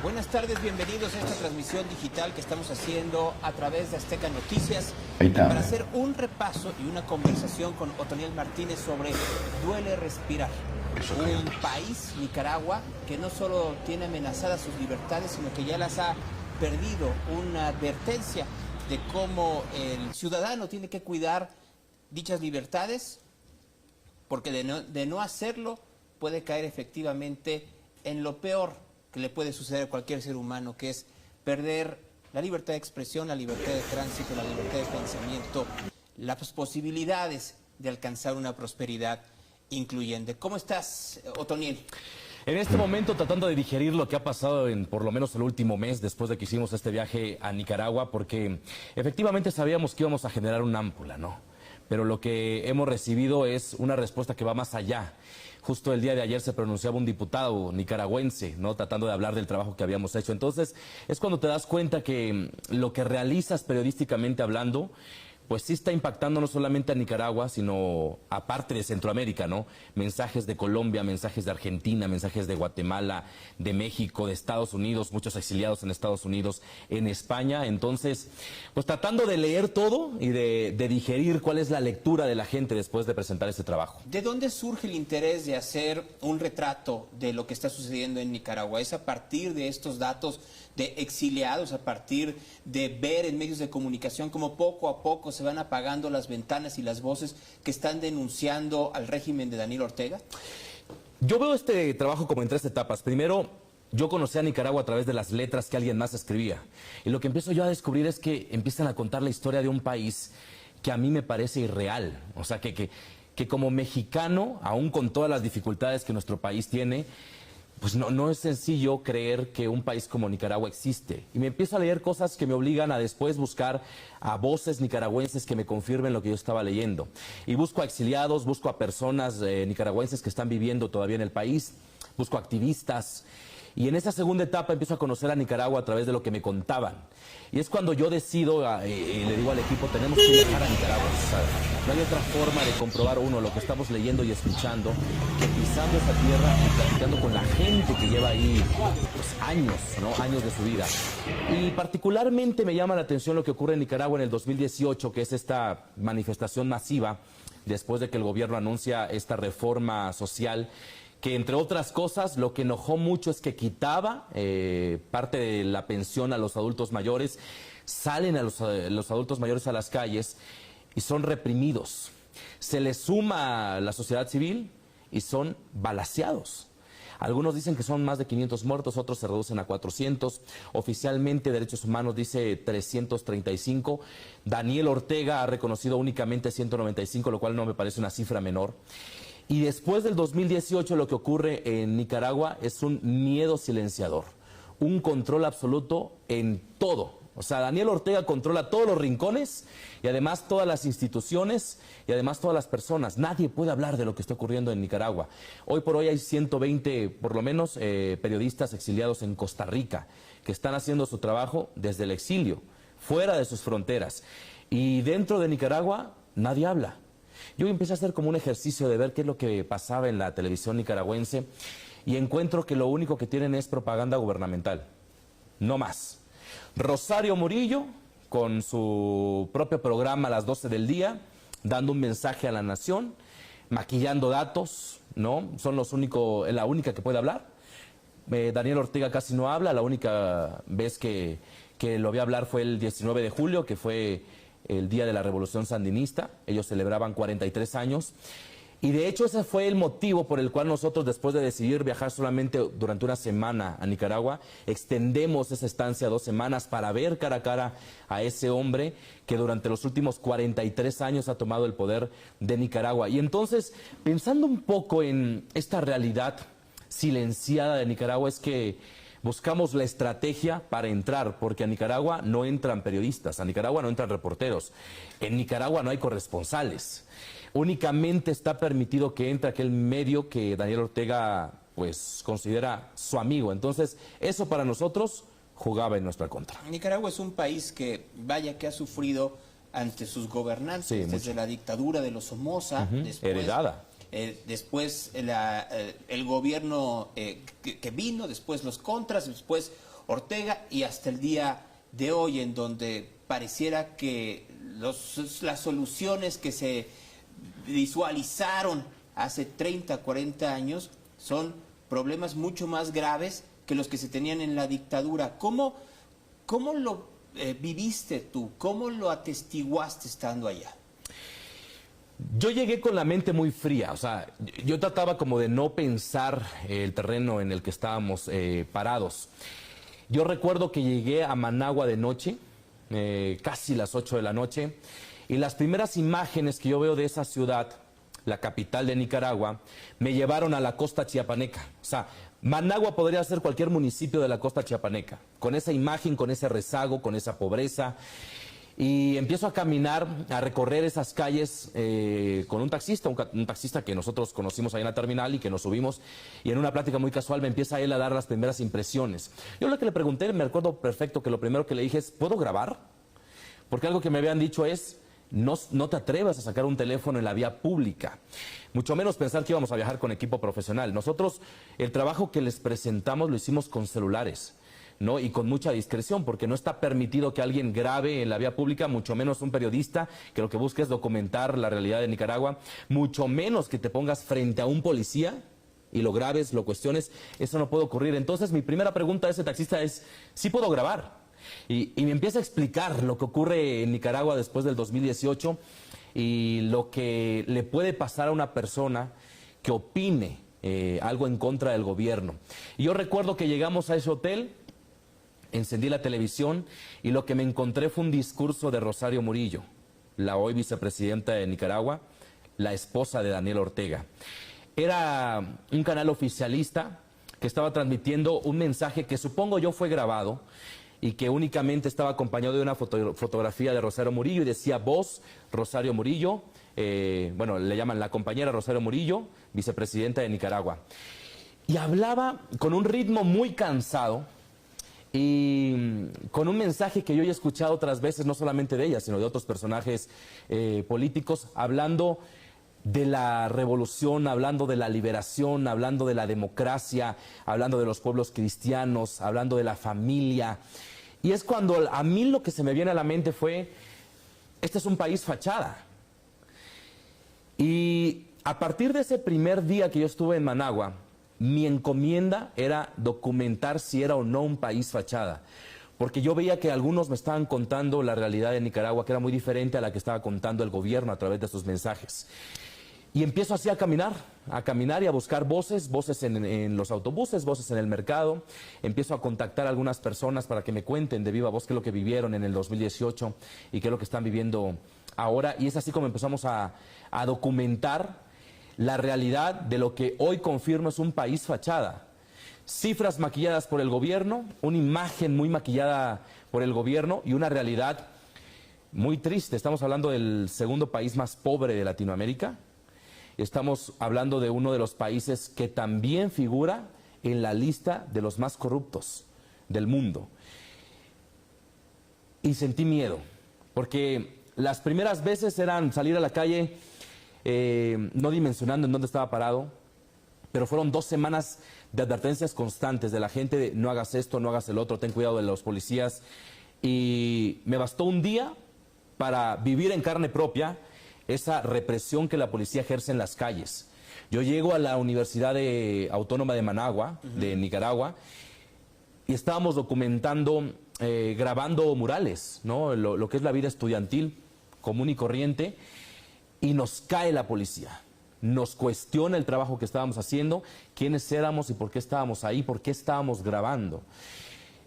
Buenas tardes, bienvenidos a esta transmisión digital que estamos haciendo a través de Azteca Noticias para hacer un repaso y una conversación con Otoniel Martínez sobre Duele Respirar. Un país, Nicaragua, que no solo tiene amenazadas sus libertades, sino que ya las ha perdido. Una advertencia de cómo el ciudadano tiene que cuidar dichas libertades, porque de no hacerlo puede caer efectivamente en lo peor que le puede suceder a cualquier ser humano, que es perder la libertad de expresión, la libertad de tránsito, la libertad de pensamiento, las posibilidades de alcanzar una prosperidad incluyente. ¿Cómo estás, Otoniel? En este momento tratando de digerir lo que ha pasado en por lo menos el último mes después de que hicimos este viaje a Nicaragua, porque efectivamente sabíamos que íbamos a generar una ámpula, ¿no? Pero lo que hemos recibido es una respuesta que va más allá. Justo el día de ayer se pronunciaba un diputado nicaragüense, ¿no?, tratando de hablar del trabajo que habíamos hecho. Entonces, es cuando te das cuenta que lo que realizas periodísticamente hablando, pues sí está impactando no solamente a Nicaragua, sino aparte de Centroamérica, ¿no? Mensajes de Colombia, mensajes de Argentina, mensajes de Guatemala, de México, de Estados Unidos, muchos exiliados en Estados Unidos, en España. Entonces, pues tratando de leer todo y de digerir cuál es la lectura de la gente después de presentar este trabajo. ¿De dónde surge el interés de hacer un retrato de lo que está sucediendo en Nicaragua? ¿Es a partir de estos datos de exiliados, a partir de ver en medios de comunicación cómo poco a poco se van apagando las ventanas y las voces que están denunciando al régimen de Daniel Ortega? Yo veo este trabajo como en tres etapas. Primero, yo conocí a Nicaragua a través de las letras que alguien más escribía. Y lo que empiezo yo a descubrir es que empiezan a contar la historia de un país que a mí me parece irreal. O sea, que como mexicano, aún con todas las dificultades que nuestro país tiene, pues no es sencillo creer que un país como Nicaragua existe. Y me empiezo a leer cosas que me obligan a después buscar a voces nicaragüenses que me confirmen lo que yo estaba leyendo. Y busco a exiliados, busco a personas nicaragüenses que están viviendo todavía en el país, busco a activistas. Y en esa segunda etapa empiezo a conocer a Nicaragua a través de lo que me contaban. Y es cuando yo decido, le digo al equipo, tenemos que viajar a Nicaragua. O sea, no hay otra forma de comprobar uno lo que estamos leyendo y escuchando que pisando esa tierra y platicando con la gente que lleva ahí pues, años, ¿no? Años de su vida. Y particularmente me llama la atención lo que ocurre en Nicaragua en el 2018, que es esta manifestación masiva después de que el gobierno anuncia esta reforma social, que entre otras cosas lo que enojó mucho es que quitaba parte de la pensión a los adultos mayores. Salen a los adultos mayores a las calles y son reprimidos. Se les suma la sociedad civil y son balaceados. Algunos dicen que son más de 500 muertos, otros se reducen a 400. Oficialmente Derechos Humanos dice 335. Daniel Ortega ha reconocido únicamente 195, lo cual no me parece una cifra menor. Y después del 2018 lo que ocurre en Nicaragua es un miedo silenciador, un control absoluto en todo. O sea, Daniel Ortega controla todos los rincones y además todas las instituciones y además todas las personas. Nadie puede hablar de lo que está ocurriendo en Nicaragua. Hoy por hoy hay 120, por lo menos, periodistas exiliados en Costa Rica que están haciendo su trabajo desde el exilio, fuera de sus fronteras. Y dentro de Nicaragua nadie habla. Yo empecé a hacer como un ejercicio de ver qué es lo que pasaba en la televisión nicaragüense y encuentro que lo único que tienen es propaganda gubernamental, no más. Rosario Murillo, con su propio programa a las 12 del día, dando un mensaje a la nación, maquillando datos, ¿no? Son la única que puede hablar. Daniel Ortega casi no habla, la única vez que lo vi hablar fue el 19 de julio, que fue el día de la Revolución Sandinista. Ellos celebraban 43 años. Y de hecho ese fue el motivo por el cual nosotros, después de decidir viajar solamente durante una semana a Nicaragua, extendemos esa estancia a 2 semanas para ver cara a cara a ese hombre que durante los últimos 43 años ha tomado el poder de Nicaragua. Y entonces, pensando un poco en esta realidad silenciada de Nicaragua, es que buscamos la estrategia para entrar, porque a Nicaragua no entran periodistas, a Nicaragua no entran reporteros, en Nicaragua no hay corresponsales. Únicamente está permitido que entre aquel medio que Daniel Ortega pues considera su amigo. Entonces, eso para nosotros jugaba en nuestra contra. Nicaragua es un país que, vaya, que ha sufrido ante sus gobernantes, sí, desde la dictadura de los Somoza, después, heredada. Después el gobierno que vino, después los contras, después Ortega y hasta el día de hoy, en donde pareciera que las soluciones que se visualizaron hace 30, 40 años son problemas mucho más graves que los que se tenían en la dictadura. ¿Cómo lo viviste tú? ¿Cómo lo atestiguaste estando allá? Yo llegué con la mente muy fría, o sea, yo trataba como de no pensar el terreno en el que estábamos parados. Yo recuerdo que llegué a Managua de noche, casi las 8 de la noche, y las primeras imágenes que yo veo de esa ciudad, la capital de Nicaragua, me llevaron a la costa chiapaneca. O sea, Managua podría ser cualquier municipio de la costa chiapaneca, con esa imagen, con ese rezago, con esa pobreza. Y empiezo a caminar, a recorrer esas calles con un taxista que nosotros conocimos ahí en la terminal y que nos subimos, y en una plática muy casual me empieza él a dar las primeras impresiones. Yo lo que le pregunté, me recuerdo perfecto que lo primero que le dije es, ¿puedo grabar? Porque algo que me habían dicho es, no te atrevas a sacar un teléfono en la vía pública, mucho menos pensar que íbamos a viajar con equipo profesional. Nosotros el trabajo que les presentamos lo hicimos con celulares, ¿no? Y con mucha discreción, porque no está permitido que alguien grabe en la vía pública, mucho menos un periodista que lo que busca es documentar la realidad de Nicaragua, mucho menos que te pongas frente a un policía y lo grabes, lo cuestiones. Eso no puede ocurrir. Entonces mi primera pregunta a ese taxista es, ¿sí puedo grabar? Y me empieza a explicar lo que ocurre en Nicaragua después del 2018 y lo que le puede pasar a una persona que opine algo en contra del gobierno. Y yo recuerdo que llegamos a ese hotel, encendí la televisión y lo que me encontré fue un discurso de Rosario Murillo, la hoy vicepresidenta de Nicaragua, la esposa de Daniel Ortega. Era un canal oficialista que estaba transmitiendo un mensaje que supongo yo fue grabado y que únicamente estaba acompañado de una fotografía de Rosario Murillo y decía voz Rosario Murillo, bueno, le llaman la compañera Rosario Murillo, vicepresidenta de Nicaragua. Y hablaba con un ritmo muy cansado y con un mensaje que yo he escuchado otras veces, no solamente de ella, sino de otros personajes políticos, hablando de la revolución, hablando de la liberación, hablando de la democracia, hablando de los pueblos cristianos, hablando de la familia. Y es cuando a mí lo que se me viene a la mente fue, este es un país fachada. Y a partir de ese primer día que yo estuve en Managua, mi encomienda era documentar si era o no un país fachada. Porque yo veía que algunos me estaban contando la realidad de Nicaragua, que era muy diferente a la que estaba contando el gobierno a través de sus mensajes. Y empiezo así a caminar y a buscar voces en los autobuses, voces en el mercado. Empiezo a contactar a algunas personas para que me cuenten de viva voz qué es lo que vivieron en el 2018 y qué es lo que están viviendo ahora. Y es así como empezamos a documentar la realidad de lo que hoy confirmo es un país fachada. Cifras maquilladas por el gobierno, una imagen muy maquillada por el gobierno y una realidad muy triste. Estamos hablando del segundo país más pobre de Latinoamérica. Estamos hablando de uno de los países que también figura en la lista de los más corruptos del mundo. Y sentí miedo, porque las primeras veces eran salir a la calle no dimensionando en dónde estaba parado, pero fueron 2 semanas de advertencias constantes de la gente de no hagas esto, no hagas el otro, ten cuidado de los policías. Y me bastó un día para vivir en carne propia esa represión que la policía ejerce en las calles. Yo llego a la Universidad Autónoma de Managua, de Nicaragua, y estábamos documentando, grabando murales, ¿no? Lo que es la vida estudiantil común y corriente, y nos cae la policía. Nos cuestiona el trabajo que estábamos haciendo, quiénes éramos y por qué estábamos ahí, por qué estábamos grabando.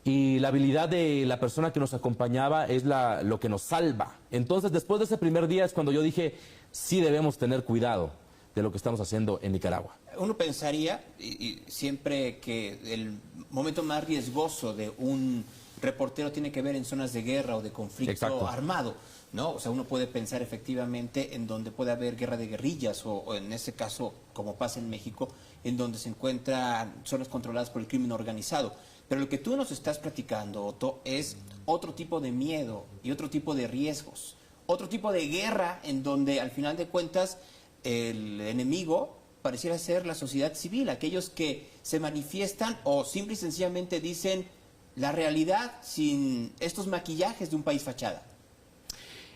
Y la habilidad de la persona que nos acompañaba es lo que nos salva. Entonces, después de ese primer día es cuando yo dije, sí debemos tener cuidado de lo que estamos haciendo en Nicaragua. Uno pensaría, y siempre que el momento más riesgoso de un reportero tiene que ver en zonas de guerra o de conflicto armado, ¿no? O sea, uno puede pensar efectivamente en donde puede haber guerra de guerrillas o en ese caso, como pasa en México, en donde se encuentran zonas controladas por el crimen organizado. Pero lo que tú nos estás platicando, Otto, es otro tipo de miedo y otro tipo de riesgos. Otro tipo de guerra en donde, al final de cuentas, el enemigo pareciera ser la sociedad civil, aquellos que se manifiestan o simple y sencillamente dicen la realidad sin estos maquillajes de un país fachada.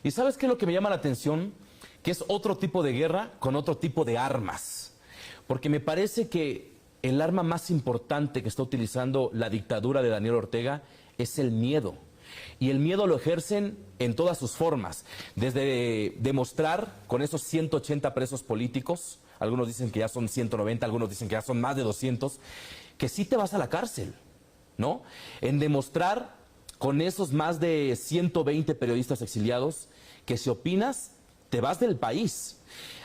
¿Y sabes qué es lo que me llama la atención? Que es otro tipo de guerra con otro tipo de armas. Porque me parece que el arma más importante que está utilizando la dictadura de Daniel Ortega es el miedo. Y el miedo lo ejercen en todas sus formas. Desde demostrar con esos 180 presos políticos, algunos dicen que ya son 190, algunos dicen que ya son más de 200, que sí te vas a la cárcel, ¿no? En demostrar con esos más de 120 periodistas exiliados que si opinas, te vas del país.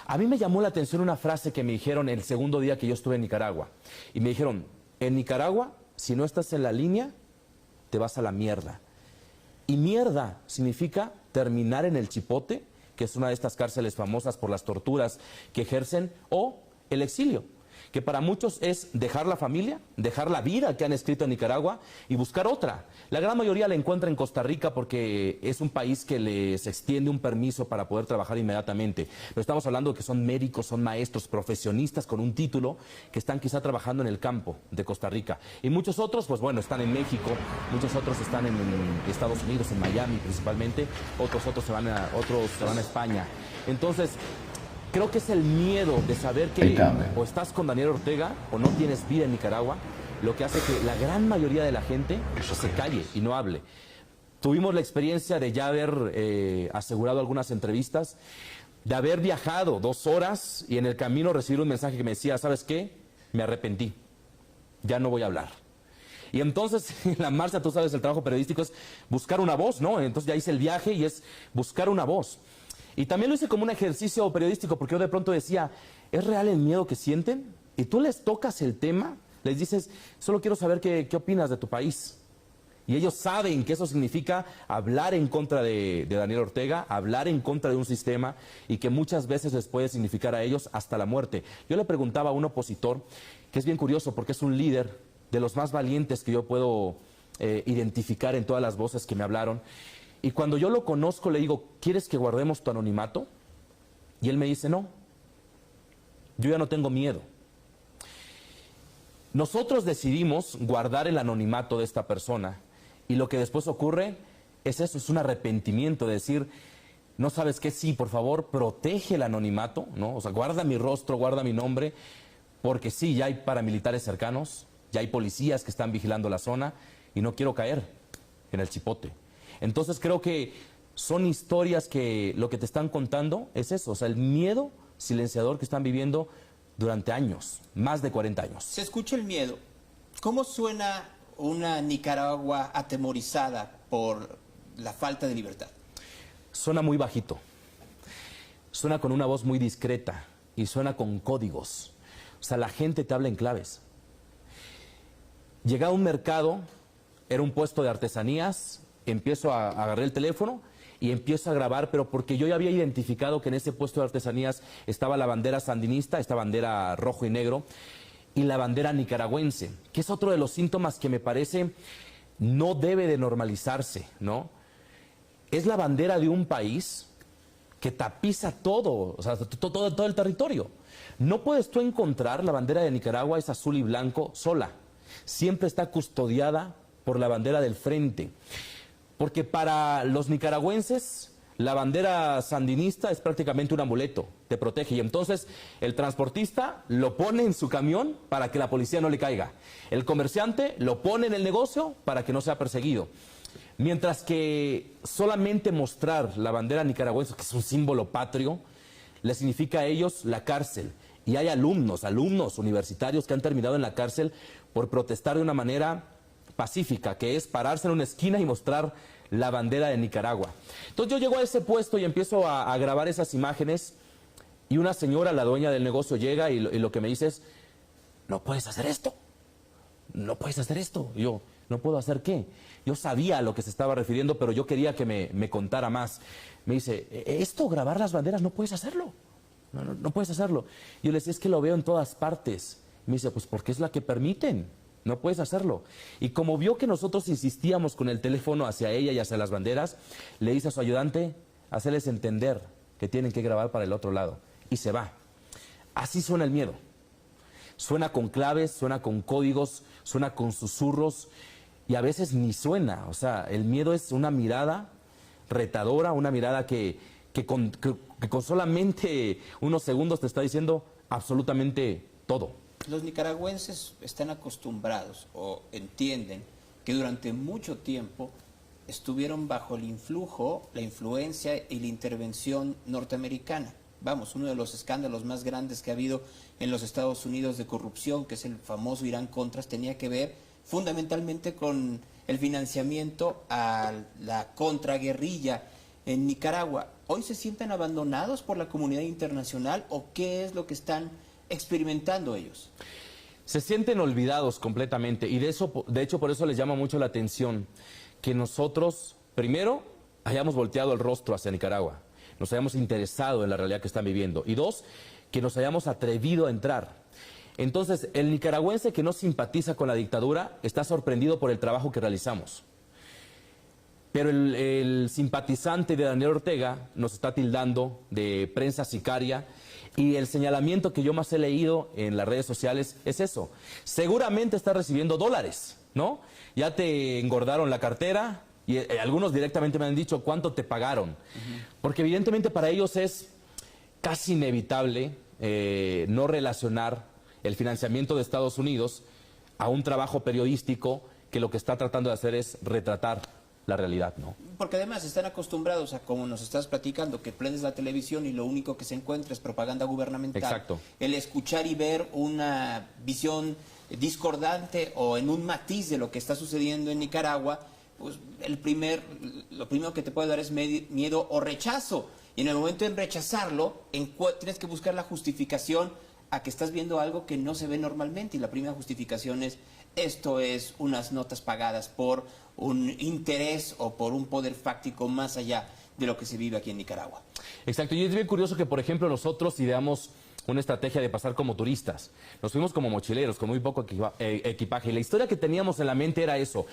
A mí me llamó la atención una frase que me dijeron el segundo día que yo estuve en Nicaragua. Y me dijeron, en Nicaragua, si no estás en la línea, te vas a la mierda. Y mierda significa terminar en el Chipote, que es una de estas cárceles famosas por las torturas que ejercen, o el exilio, que para muchos es dejar la familia, dejar la vida que han escrito en Nicaragua y buscar otra. La gran mayoría la encuentra en Costa Rica porque es un país que les extiende un permiso para poder trabajar inmediatamente. Pero estamos hablando de que son médicos, son maestros, profesionistas con un título que están quizá trabajando en el campo de Costa Rica. Y muchos otros, pues bueno, están en México, muchos otros están en Estados Unidos, en Miami principalmente, otros se van a España. Entonces, creo que es el miedo de saber que o estás con Daniel Ortega o no tienes vida en Nicaragua, lo que hace que la gran mayoría de la gente se calle y no hable. Tuvimos la experiencia de ya haber asegurado algunas entrevistas, de haber viajado 2 horas y en el camino recibir un mensaje que me decía, ¿sabes qué? Me arrepentí, ya no voy a hablar. Y entonces, en la marcha, tú sabes, el trabajo periodístico es buscar una voz, ¿no? Entonces ya hice el viaje y es buscar una voz. Y también lo hice como un ejercicio periodístico, porque yo de pronto decía, ¿es real el miedo que sienten? Y tú les tocas el tema, les dices, solo quiero saber qué opinas de tu país. Y ellos saben que eso significa hablar en contra de Daniel Ortega, hablar en contra de un sistema, y que muchas veces les puede significar a ellos hasta la muerte. Yo le preguntaba a un opositor, que es bien curioso, porque es un líder de los más valientes que yo puedo identificar en todas las voces que me hablaron. Y cuando yo lo conozco, le digo, ¿quieres que guardemos tu anonimato? Y él me dice, no, yo ya no tengo miedo. Nosotros decidimos guardar el anonimato de esta persona y lo que después ocurre es eso, es un arrepentimiento de decir, no sabes qué, sí, por favor, protege el anonimato, ¿no? O sea, guarda mi rostro, guarda mi nombre, porque sí, ya hay paramilitares cercanos, ya hay policías que están vigilando la zona y no quiero caer en el chipote. Entonces creo que son historias que lo que te están contando es eso, o sea, el miedo silenciador que están viviendo durante años, más de 40 años. Se escucha el miedo. ¿Cómo suena una Nicaragua atemorizada por la falta de libertad? Suena muy bajito, suena con una voz muy discreta y suena con códigos. O sea, la gente te habla en claves. Llega a un mercado, era un puesto de artesanías, empiezo a agarrar el teléfono y empiezo a grabar, pero porque yo ya había identificado que en ese puesto de artesanías estaba la bandera sandinista, esta bandera rojo y negro, y la bandera nicaragüense, que es otro de los síntomas que me parece no debe de normalizarse, ¿no? Es la bandera de un país que tapiza todo, o sea, todo el territorio. No puedes tú encontrar la bandera de Nicaragua, es azul y blanco, sola. Siempre está custodiada por la bandera del frente. Porque para los nicaragüenses la bandera sandinista es prácticamente un amuleto, te protege. Y entonces el transportista lo pone en su camión para que la policía no le caiga. El comerciante lo pone en el negocio para que no sea perseguido. Mientras que solamente mostrar la bandera nicaragüense, que es un símbolo patrio, le significa a ellos la cárcel. Y hay alumnos universitarios que han terminado en la cárcel por protestar de una manera pacífica, que es pararse en una esquina y mostrar la bandera de Nicaragua. Entonces yo llego a ese puesto y empiezo a grabar esas imágenes y una señora, la dueña del negocio, llega y lo que me dice es, no puedes hacer esto, no puedes hacer esto. Y yo, ¿no puedo hacer qué? Yo sabía a lo que se estaba refiriendo, pero yo quería que me contara más. Me dice, esto, grabar las banderas, no puedes hacerlo, no puedes hacerlo. Y yo le decía, es que lo veo en todas partes. Me dice, pues porque es la que permiten. No puedes hacerlo. Y como vio que nosotros insistíamos con el teléfono hacia ella y hacia las banderas, le dice a su ayudante, hacerles entender que tienen que grabar para el otro lado. Y se va. Así suena el miedo. Suena con claves, suena con códigos, suena con susurros. y a veces ni suena. O sea, el miedo es una mirada retadora, una mirada que con solamente unos segundos te está diciendo absolutamente todo. Los nicaragüenses están acostumbrados o entienden que durante mucho tiempo estuvieron bajo el influjo, la influencia y la intervención norteamericana. Vamos, uno de los escándalos más grandes que ha habido en los Estados Unidos de corrupción, que es el famoso Irán-Contras, tenía que ver fundamentalmente con el financiamiento a la contraguerrilla en Nicaragua. ¿Hoy se sienten abandonados por la comunidad internacional o qué es lo que están experimentando ellos? Se sienten olvidados completamente y de hecho por eso les llama mucho la atención que nosotros, primero, hayamos volteado el rostro hacia Nicaragua, nos hayamos interesado en la realidad que están viviendo y dos, que nos hayamos atrevido a entrar. Entonces, el nicaragüense que no simpatiza con la dictadura está sorprendido por el trabajo que realizamos. Pero el simpatizante de Daniel Ortega nos está tildando de prensa sicaria y el señalamiento que yo más he leído en las redes sociales es eso. Seguramente está recibiendo dólares, ¿no? Ya te engordaron la cartera y algunos directamente me han dicho cuánto te pagaron. Porque evidentemente para ellos es casi inevitable no relacionar el financiamiento de Estados Unidos a un trabajo periodístico que lo que está tratando de hacer es retratar la realidad, ¿no? Porque además están acostumbrados a, como nos estás platicando, que prendes la televisión y lo único que se encuentra es propaganda gubernamental. Exacto. El escuchar y ver una visión discordante o en un matiz de lo que está sucediendo en Nicaragua, pues lo primero que te puede dar es miedo o rechazo. Y en el momento de rechazarlo, tienes que buscar la justificación a que estás viendo algo que no se ve normalmente, y la primera justificación es: esto es unas notas pagadas por un interés o por un poder fáctico más allá de lo que se vive aquí en Nicaragua. Exacto, y es bien curioso que, por ejemplo, nosotros ideamos una estrategia de pasar como turistas. Nos fuimos como mochileros, con muy poco equipaje, y la historia que teníamos en la mente era eso.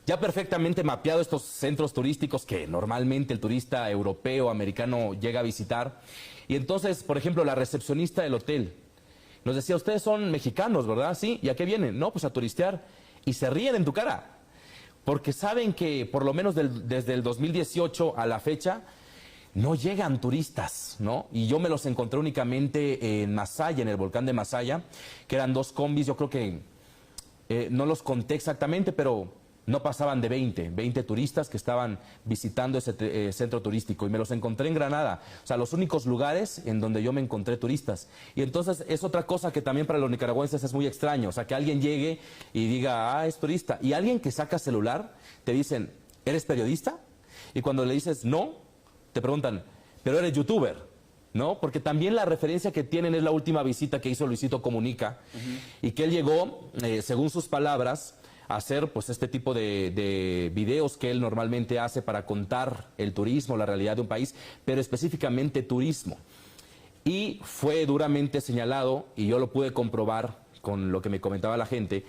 Ya perfectamente mapeado estos centros turísticos que normalmente el turista europeo, americano llega a visitar. Y entonces, por ejemplo, la recepcionista del hotel nos decía: ustedes son mexicanos, ¿verdad? Sí. ¿Y a qué vienen? No, pues a turistear. Y se ríen en tu cara, porque saben que por lo menos desde el 2018 a la fecha no llegan turistas, ¿no? Y yo me los encontré únicamente en Masaya, en el volcán de Masaya, que eran 2 combis. Yo creo que no los conté exactamente, pero no pasaban de 20 turistas que estaban visitando ese centro turístico, y me los encontré en Granada. O sea, los únicos lugares en donde yo me encontré turistas. Y entonces es otra cosa que también para los nicaragüenses es muy extraño. O sea, que alguien llegue y diga: ah, es turista. Y alguien que saca celular, te dicen: ¿eres periodista? Y cuando le dices no, te preguntan: ¿pero eres youtuber? ¿No? Porque también la referencia que tienen es la última visita que hizo Luisito Comunica, y que él llegó, según sus palabras, hacer pues este tipo de videos que él normalmente hace para contar el turismo, la realidad de un país, pero específicamente turismo. Y fue duramente señalado, y yo lo pude comprobar con lo que me comentaba la gente,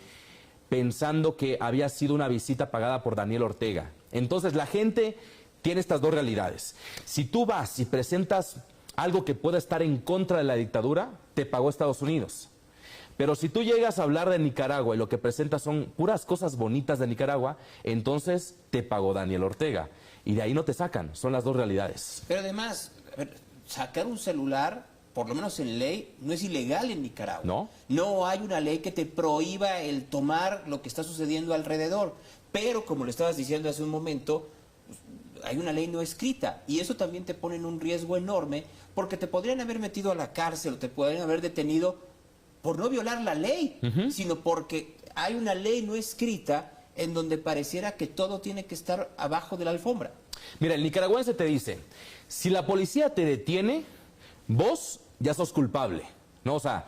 pensando que había sido una visita pagada por Daniel Ortega. Entonces la gente tiene estas dos realidades. Si tú vas y presentas algo que pueda estar en contra de la dictadura, te pagó Estados Unidos. Pero si tú llegas a hablar de Nicaragua y lo que presentas son puras cosas bonitas de Nicaragua, entonces te pagó Daniel Ortega. Y de ahí no te sacan, son las dos realidades. Pero además, sacar un celular, por lo menos en ley, no es ilegal en Nicaragua. ¿No? No hay una ley que te prohíba el tomar lo que está sucediendo alrededor. Pero, como le estabas diciendo hace un momento, hay una ley no escrita. Y eso también te pone en un riesgo enorme, porque te podrían haber metido a la cárcel o te podrían haber detenido por no violar la ley, sino porque hay una ley no escrita en donde pareciera que todo tiene que estar abajo de la alfombra. Mira, el nicaragüense te dice: si la policía te detiene, vos ya sos culpable, ¿no? O sea,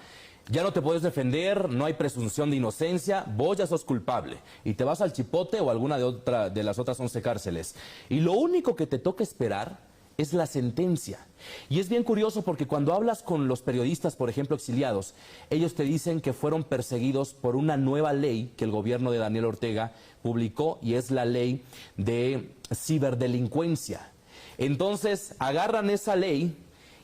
ya no te puedes defender, no hay presunción de inocencia, vos ya sos culpable. Y te vas al chipote o alguna de las otras 11 cárceles. Y lo único que te toca esperar es la sentencia. Y es bien curioso porque cuando hablas con los periodistas, por ejemplo, exiliados, ellos te dicen que fueron perseguidos por una nueva ley que el gobierno de Daniel Ortega publicó, y es la ley de ciberdelincuencia. Entonces agarran esa ley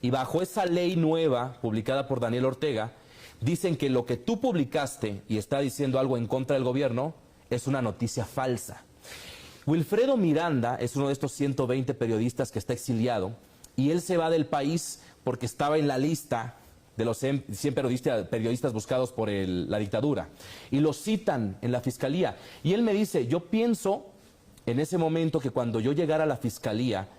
y bajo esa ley nueva publicada por Daniel Ortega, dicen que lo que tú publicaste y está diciendo algo en contra del gobierno es una noticia falsa. Wilfredo Miranda es uno de estos 120 periodistas que está exiliado y él se va del país porque estaba en la lista de los 100 periodistas buscados por la dictadura. Y lo citan en la fiscalía. Y él me dice, yo pienso en ese momento que cuando yo llegara a la fiscalía,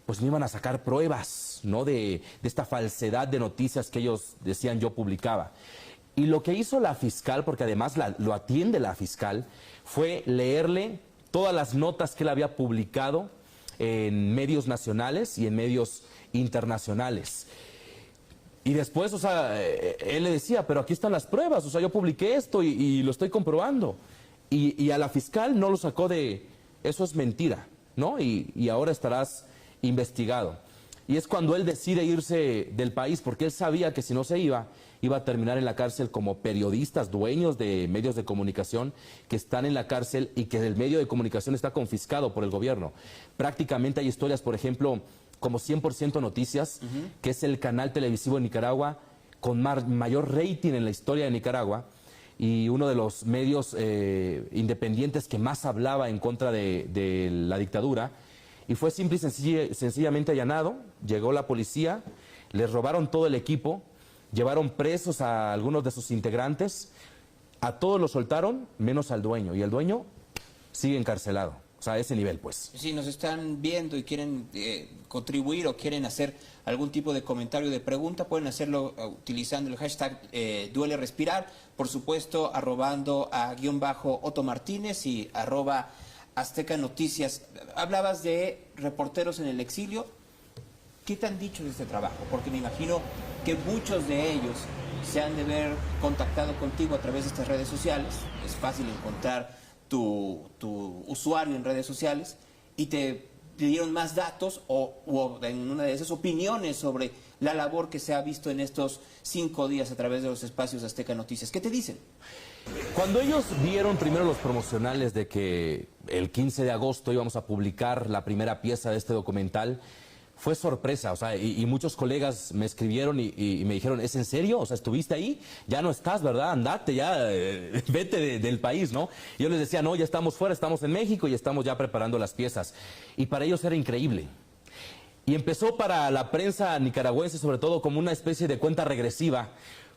pues me iban a sacar pruebas, ¿no?, de esta falsedad de noticias que ellos decían yo publicaba. Y lo que hizo la fiscal, porque además lo atiende la fiscal, fue leerle todas las notas que él había publicado en medios nacionales y en medios internacionales. Y después, o sea, él le decía, pero aquí están las pruebas, o sea, yo publiqué esto y lo estoy comprobando. Y a la fiscal no lo sacó de, eso es mentira, ¿no? Y ahora estarás investigado. Y es cuando él decide irse del país, porque él sabía que si no se iba a terminar en la cárcel como periodistas, dueños de medios de comunicación que están en la cárcel y que el medio de comunicación está confiscado por el gobierno. Prácticamente hay historias, por ejemplo, como 100% Noticias, que es el canal televisivo en Nicaragua con mayor rating en la historia de Nicaragua y uno de los medios independientes que más hablaba en contra de la dictadura. Y fue simple y sencillamente allanado, llegó la policía, les robaron todo el equipo, llevaron presos a algunos de sus integrantes, a todos los soltaron, menos al dueño, y el dueño sigue encarcelado. O sea, a ese nivel, pues. Si nos están viendo y quieren contribuir o quieren hacer algún tipo de comentario, de pregunta, pueden hacerlo utilizando el hashtag Duele Respirar, por supuesto, arrobando a _Otto Martínez y @Azteca Noticias. Hablabas de reporteros en el exilio. ¿Qué te han dicho de este trabajo? Porque me imagino que muchos de ellos se han de ver contactado contigo a través de estas redes sociales. Es fácil encontrar tu usuario en redes sociales y te pidieron más datos o en una de esas opiniones sobre la labor que se ha visto en estos 5 días a través de los espacios de Azteca Noticias. ¿Qué te dicen? Cuando ellos vieron primero los promocionales de que el 15 de agosto íbamos a publicar la primera pieza de este documental, fue sorpresa, o sea, y muchos colegas me escribieron y me dijeron, ¿es en serio? O sea, ¿estuviste ahí? Ya no estás, ¿verdad? Andate ya, vete del país, ¿no? Y yo les decía, no, ya estamos fuera, estamos en México y estamos ya preparando las piezas. Y para ellos era increíble. Y empezó para la prensa nicaragüense, sobre todo, como una especie de cuenta regresiva,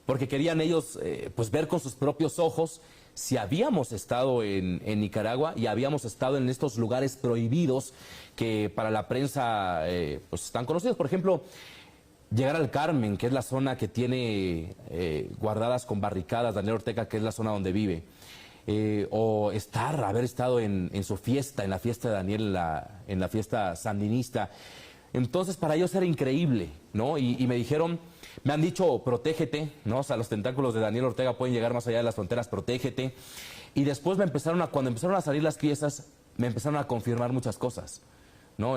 porque querían ellos, pues, ver con sus propios ojos si habíamos estado en Nicaragua y habíamos estado en estos lugares prohibidos que para la prensa pues están conocidos. Por ejemplo, llegar al Carmen, que es la zona que tiene guardadas con barricadas Daniel Ortega, que es la zona donde vive. O haber estado en su fiesta, en la fiesta de Daniel, en la fiesta sandinista. Entonces para ellos era increíble, ¿no? Y me dijeron, me han dicho, protégete, ¿no? O sea, los tentáculos de Daniel Ortega pueden llegar más allá de las fronteras, protégete. Y después cuando empezaron a salir las piezas, me empezaron a confirmar muchas cosas, ¿no?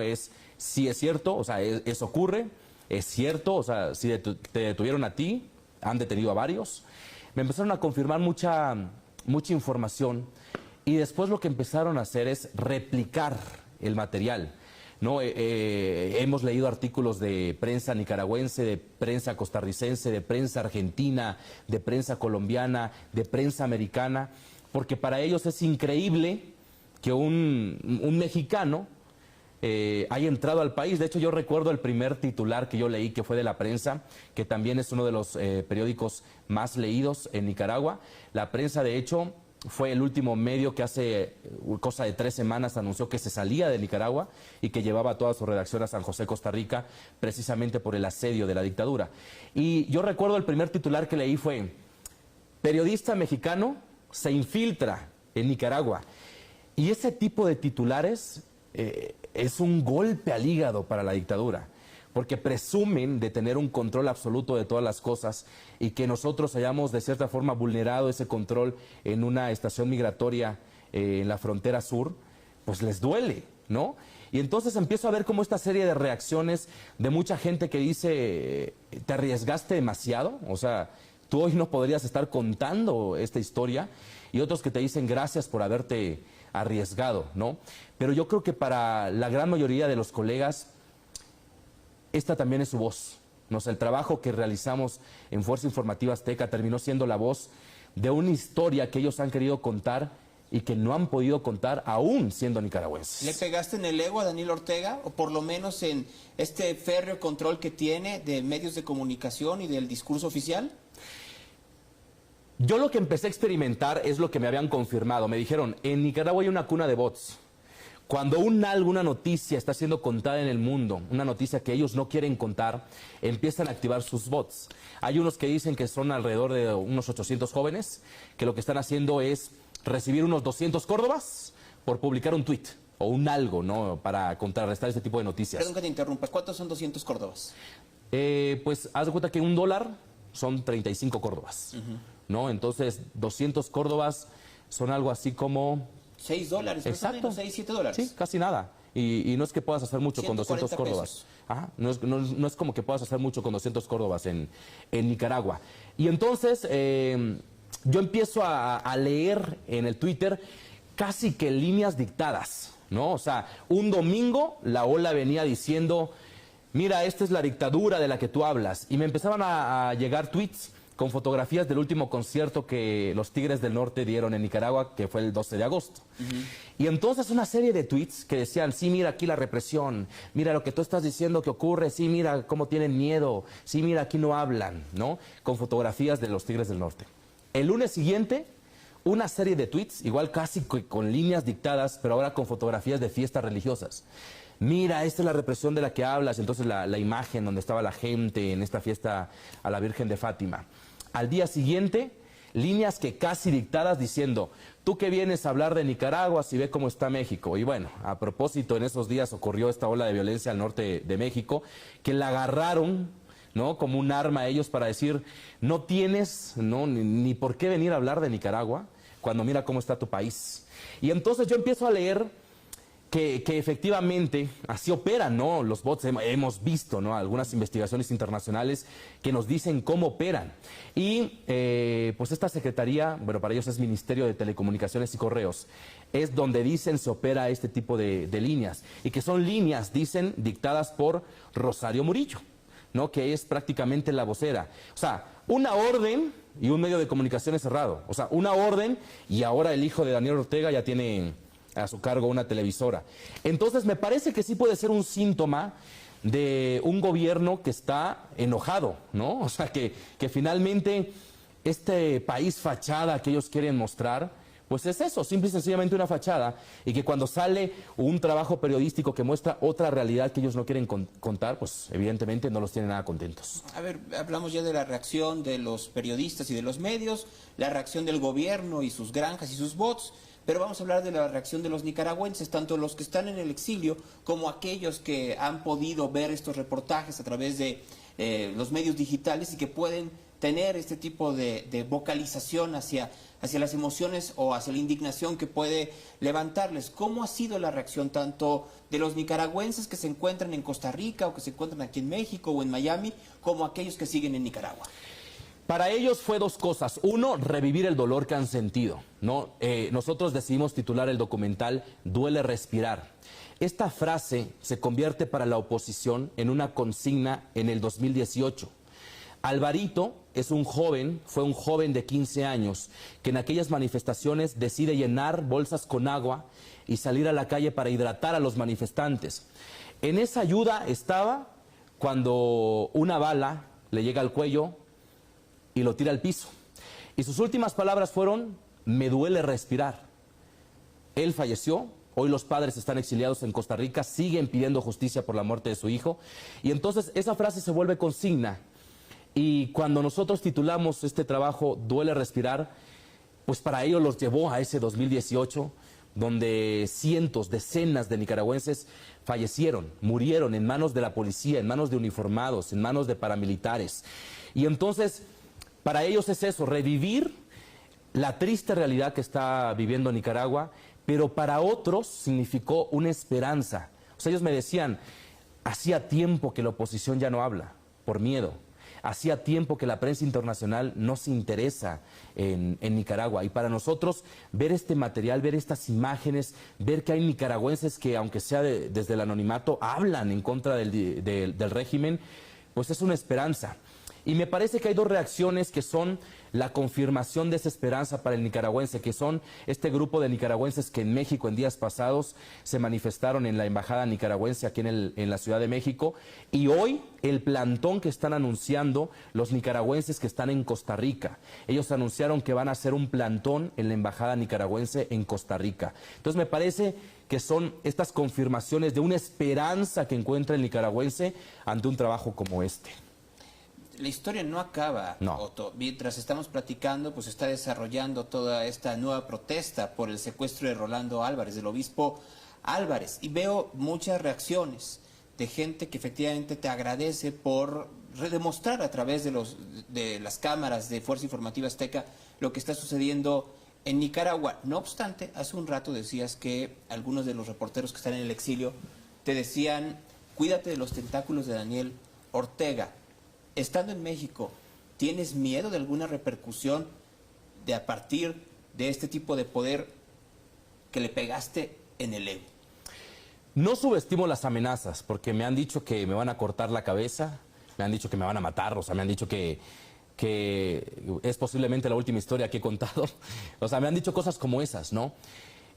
Si es cierto, o sea, eso ocurre, es cierto, o sea, si te detuvieron a ti, han detenido a varios. Me empezaron a confirmar mucha información y después lo que empezaron a hacer es replicar el material, ¿no? Hemos leído artículos de prensa nicaragüense, de prensa costarricense, de prensa argentina, de prensa colombiana, de prensa americana, porque para ellos es increíble que un mexicano haya entrado al país. De hecho, yo recuerdo el primer titular que yo leí, que fue de La Prensa, que también es uno de los periódicos más leídos en Nicaragua. La Prensa, de hecho, fue el último medio que hace cosa de 3 semanas anunció que se salía de Nicaragua y que llevaba toda su redacción a San José, Costa Rica, precisamente por el asedio de la dictadura. Y yo recuerdo el primer titular que leí fue: periodista mexicano se infiltra en Nicaragua. Y ese tipo de titulares es un golpe al hígado para la dictadura, porque presumen de tener un control absoluto de todas las cosas y que nosotros hayamos de cierta forma vulnerado ese control en una estación migratoria en la frontera sur, pues les duele, ¿no? Y entonces empiezo a ver como esta serie de reacciones de mucha gente que dice, ¿te arriesgaste demasiado? O sea, tú hoy no podrías estar contando esta historia. Y otros que te dicen, gracias por haberte arriesgado, ¿no? Pero yo creo que para la gran mayoría de los colegas, esta también es su voz, ¿no? O sea, el trabajo que realizamos en Fuerza Informativa Azteca terminó siendo la voz de una historia que ellos han querido contar y que no han podido contar aún siendo nicaragüenses. ¿Le pegaste en el ego a Daniel Ortega, o por lo menos en este férreo control que tiene de medios de comunicación y del discurso oficial? Yo lo que empecé a experimentar es lo que me habían confirmado. Me dijeron, en Nicaragua hay una cuna de bots. Cuando alguna noticia está siendo contada en el mundo, una noticia que ellos no quieren contar, empiezan a activar sus bots. Hay unos que dicen que son alrededor de unos 800 jóvenes, que lo que están haciendo es recibir unos 200 córdobas por publicar un tuit o un algo, ¿no?, para contrarrestar este tipo de noticias. Perdón que te interrumpas, ¿cuántos son 200 córdobas? Pues haz de cuenta que $1 son 35 córdobas, ¿no? Entonces 200 córdobas son algo así como... $6, exacto. Más o menos, $6, $7. Sí, casi nada. Y no es que puedas hacer mucho con 200 córdobas. Ajá, no es como que puedas hacer mucho con 200 córdobas en Nicaragua. Y entonces yo empiezo a leer en el Twitter casi que líneas dictadas, ¿no? O sea, un domingo la ola venía diciendo, mira, esta es la dictadura de la que tú hablas. Y me empezaban a llegar tweets con fotografías del último concierto que los Tigres del Norte dieron en Nicaragua, que fue el 12 de agosto. Y entonces una serie de tweets que decían, sí, mira aquí la represión, mira lo que tú estás diciendo que ocurre, sí, mira cómo tienen miedo, sí, mira aquí no hablan, ¿no? Con fotografías de los Tigres del Norte. El lunes siguiente, una serie de tweets, igual casi con líneas dictadas, pero ahora con fotografías de fiestas religiosas. Mira, esta es la represión de la que hablas. Entonces la imagen donde estaba la gente en esta fiesta a la Virgen de Fátima. Al día siguiente, líneas que casi dictadas diciendo, tú que vienes a hablar de Nicaragua, si ve cómo está México. Y bueno, a propósito, en esos días ocurrió esta ola de violencia al norte de México, que la agarraron, ¿no?, como un arma a ellos para decir, no tienes, ¿no?, ni por qué venir a hablar de Nicaragua cuando mira cómo está tu país. Y entonces yo empiezo a leer que efectivamente así operan, ¿no?, los bots. Hemos visto, ¿no?, algunas investigaciones internacionales que nos dicen cómo operan. Y pues esta secretaría, bueno, para ellos es Ministerio de Telecomunicaciones y Correos, es donde dicen se opera este tipo de líneas. Y que son líneas, dicen, dictadas por Rosario Murillo, ¿no?, que es prácticamente la vocera. O sea, una orden y un medio de comunicaciones cerrado. O sea, una orden y ahora el hijo de Daniel Ortega ya tiene a su cargo una televisora. Entonces me parece que sí puede ser un síntoma de un gobierno que está enojado, ¿no? O sea, que finalmente este país fachada que ellos quieren mostrar, pues es eso, simple y sencillamente una fachada, y que cuando sale un trabajo periodístico que muestra otra realidad que ellos no quieren contar, pues evidentemente no los tienen nada contentos. A ver, hablamos ya de la reacción de los periodistas y de los medios, la reacción del gobierno y sus granjas y sus bots, pero vamos a hablar de la reacción de los nicaragüenses, tanto los que están en el exilio como aquellos que han podido ver estos reportajes a través de los medios digitales y que pueden tener este tipo de vocalización hacia las emociones o hacia la indignación que puede levantarles. ¿Cómo ha sido la reacción tanto de los nicaragüenses que se encuentran en Costa Rica o que se encuentran aquí en México o en Miami, como aquellos que siguen en Nicaragua? Para ellos fue dos cosas. Uno, revivir el dolor que han sentido, ¿no? Nosotros decidimos titular el documental Duele respirar. Esta frase se convierte para la oposición en una consigna en el 2018. Alvarito fue un joven de 15 años que en aquellas manifestaciones decide llenar bolsas con agua y salir a la calle para hidratar a los manifestantes. En esa ayuda estaba cuando una bala le llega al cuello y lo tira al piso. Y sus últimas palabras fueron, me duele respirar. Él falleció, hoy los padres están exiliados en Costa Rica, siguen pidiendo justicia por la muerte de su hijo. Y entonces esa frase se vuelve consigna. Y cuando nosotros titulamos este trabajo, Duele respirar, pues para ellos los llevó a ese 2018, donde cientos, decenas de nicaragüenses fallecieron, murieron en manos de la policía, en manos de uniformados, en manos de paramilitares. Y entonces, para ellos es eso, revivir la triste realidad que está viviendo Nicaragua, pero para otros significó una esperanza. O sea, ellos me decían, hacía tiempo que la oposición ya no habla, por miedo. Hacía tiempo que la prensa internacional no se interesa en Nicaragua. Y para nosotros, ver este material, ver estas imágenes, ver que hay nicaragüenses que, aunque sea desde el anonimato, hablan en contra del régimen, pues es una esperanza. Y me parece que hay dos reacciones que son la confirmación de esa esperanza para el nicaragüense, que son este grupo de nicaragüenses que en México en días pasados se manifestaron en la embajada nicaragüense aquí en la Ciudad de México, y hoy el plantón que están anunciando los nicaragüenses que están en Costa Rica. Ellos anunciaron que van a hacer un plantón en la embajada nicaragüense en Costa Rica. Entonces me parece que son estas confirmaciones de una esperanza que encuentra el nicaragüense ante un trabajo como este. La historia no acaba, no. Otto. Mientras estamos platicando, pues está desarrollando toda esta nueva protesta por el secuestro de Rolando Álvarez, del obispo Álvarez. Y veo muchas reacciones de gente que efectivamente te agradece por demostrar a través de las cámaras de Fuerza Informativa Azteca lo que está sucediendo en Nicaragua. No obstante, hace un rato decías que algunos de los reporteros que están en el exilio te decían, cuídate de los tentáculos de Daniel Ortega. Estando en México, ¿tienes miedo de alguna repercusión de a partir de este tipo de poder que le pegaste en el ego? No subestimo las amenazas, porque me han dicho que me van a cortar la cabeza, me han dicho que me van a matar, o sea, me han dicho que es posiblemente la última historia que he contado. O sea, me han dicho cosas como esas, ¿no?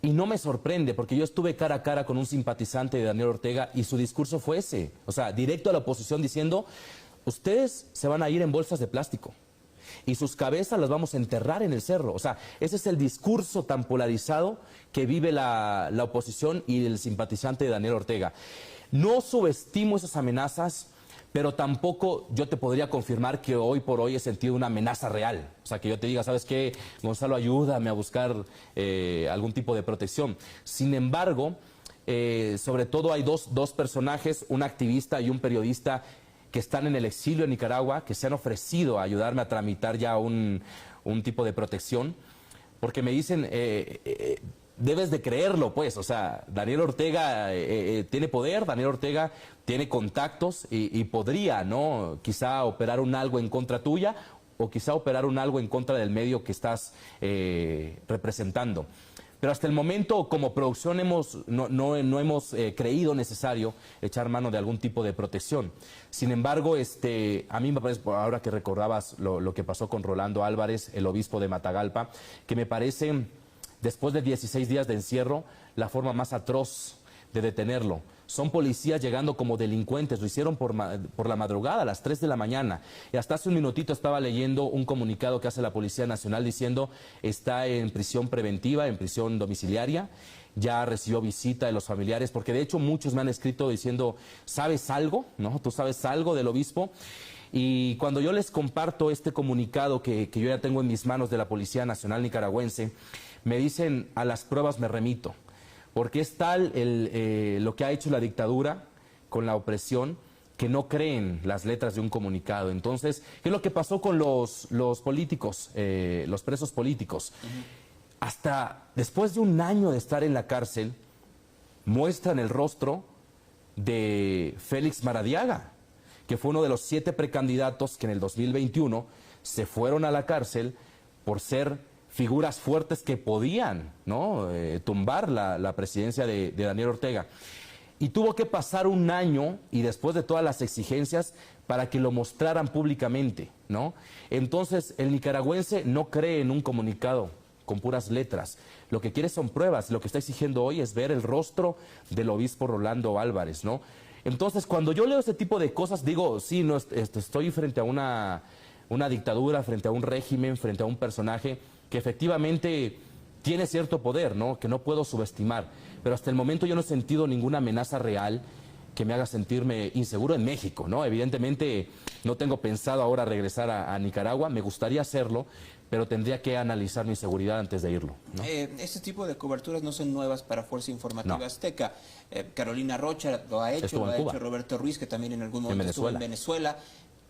Y no me sorprende, porque yo estuve cara a cara con un simpatizante de Daniel Ortega y su discurso fue ese, o sea, directo a la oposición diciendo, ustedes se van a ir en bolsas de plástico y sus cabezas las vamos a enterrar en el cerro. O sea, ese es el discurso tan polarizado que vive la oposición y el simpatizante de Daniel Ortega. No subestimo esas amenazas, pero tampoco yo te podría confirmar que hoy por hoy he sentido una amenaza real. O sea, que yo te diga, ¿sabes qué? Gonzalo, ayúdame a buscar algún tipo de protección. Sin embargo, sobre todo hay dos personajes, un activista y un periodista que están en el exilio en Nicaragua, que se han ofrecido a ayudarme a tramitar ya un tipo de protección, porque me dicen, debes de creerlo, pues, o sea, Daniel Ortega tiene poder, Daniel Ortega tiene contactos y podría, ¿no?, quizá operar un algo en contra tuya o quizá operar un algo en contra del medio que estás representando. Pero hasta el momento, como producción, no hemos creído necesario echar mano de algún tipo de protección. Sin embargo, a mí me parece, ahora que recordabas lo que pasó con Rolando Álvarez, el obispo de Matagalpa, que me parece, después de 16 días de encierro, la forma más atroz de detenerlo. Son policías llegando como delincuentes, lo hicieron por la madrugada, a las 3 de la mañana. Y hasta hace un minutito estaba leyendo un comunicado que hace la Policía Nacional diciendo está en prisión preventiva, en prisión domiciliaria, ya recibió visita de los familiares, porque de hecho muchos me han escrito diciendo, ¿sabes algo? ¿No? ¿Tú sabes algo del obispo? Y cuando yo les comparto este comunicado que yo ya tengo en mis manos de la Policía Nacional Nicaragüense, me dicen, a las pruebas me remito. Porque es tal lo que ha hecho la dictadura con la opresión que no creen las letras de un comunicado. Entonces, ¿qué es lo que pasó con los políticos, los presos políticos? Hasta después de un año de estar en la cárcel, muestran el rostro de Félix Maradiaga, que fue uno de los 7 precandidatos que en el 2021 se fueron a la cárcel por ser figuras fuertes que podían, ¿no?, tumbar la presidencia de Daniel Ortega. Y tuvo que pasar un año, y después de todas las exigencias, para que lo mostraran públicamente, ¿no? Entonces, el nicaragüense no cree en un comunicado con puras letras. Lo que quiere son pruebas. Lo que está exigiendo hoy es ver el rostro del obispo Rolando Álvarez, ¿no? Entonces, cuando yo leo ese tipo de cosas, digo, sí, no, estoy frente a una dictadura, frente a un régimen, frente a un personaje que efectivamente tiene cierto poder, ¿no?, que no puedo subestimar. Pero hasta el momento yo no he sentido ninguna amenaza real que me haga sentirme inseguro en México, ¿no? Evidentemente no tengo pensado ahora regresar a Nicaragua, me gustaría hacerlo, pero tendría que analizar mi seguridad antes de irlo, ¿no? Este tipo de coberturas no son nuevas para Fuerza Informativa Azteca. Carolina Rocha lo ha hecho Roberto Ruiz, que también en algún momento estuvo en Venezuela.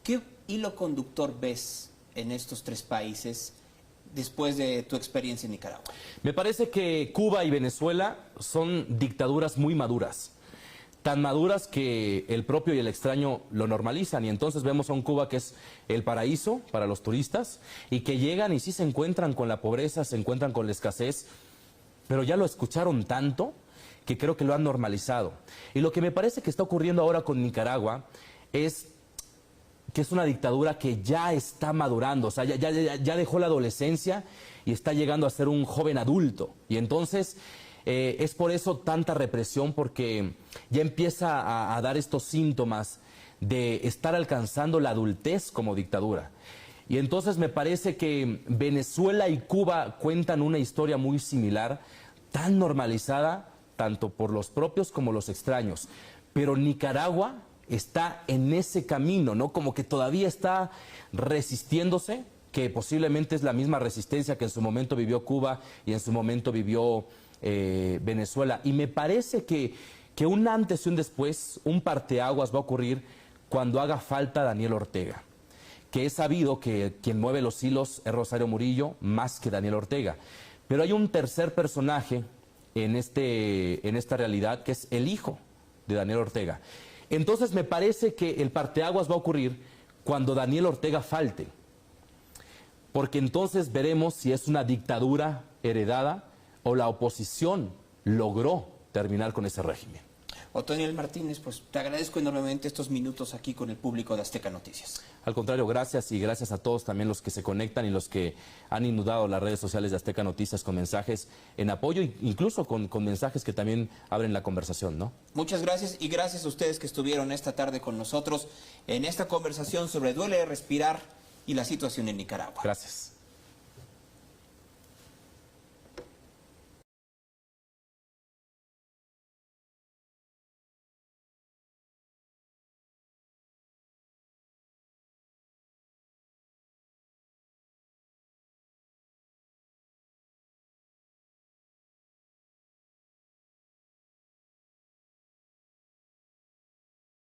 ¿Qué hilo conductor ves en estos 3 países después de tu experiencia en Nicaragua? Me parece que Cuba y Venezuela son dictaduras muy maduras. Tan maduras que el propio y el extraño lo normalizan, y entonces vemos a un Cuba que es el paraíso para los turistas y que llegan y sí se encuentran con la pobreza, se encuentran con la escasez, pero ya lo escucharon tanto que creo que lo han normalizado. Y lo que me parece que está ocurriendo ahora con Nicaragua es que es una dictadura que ya está madurando, o sea, ya dejó la adolescencia y está llegando a ser un joven adulto. Y entonces es por eso tanta represión, porque ya empieza a dar estos síntomas de estar alcanzando la adultez como dictadura. Y entonces me parece que Venezuela y Cuba cuentan una historia muy similar, tan normalizada, tanto por los propios como los extraños. Pero Nicaragua está en ese camino, ¿no? Como que todavía está resistiéndose, que posiblemente es la misma resistencia que en su momento vivió Cuba y en su momento vivió Venezuela. Y me parece que un antes y un después, un parteaguas va a ocurrir cuando haga falta Daniel Ortega, que es sabido que quien mueve los hilos es Rosario Murillo más que Daniel Ortega. Pero hay un tercer personaje en esta realidad, que es el hijo de Daniel Ortega. Entonces me parece que el parteaguas va a ocurrir cuando Daniel Ortega falte, porque entonces veremos si es una dictadura heredada o la oposición logró terminar con ese régimen. Otoniel Martínez, pues te agradezco enormemente estos minutos aquí con el público de Azteca Noticias. Al contrario, gracias, y gracias a todos también los que se conectan y los que han inundado las redes sociales de Azteca Noticias con mensajes en apoyo, incluso con mensajes que también abren la conversación, ¿no? Muchas gracias, y gracias a ustedes que estuvieron esta tarde con nosotros en esta conversación sobre Duele Respirar y la situación en Nicaragua. Gracias.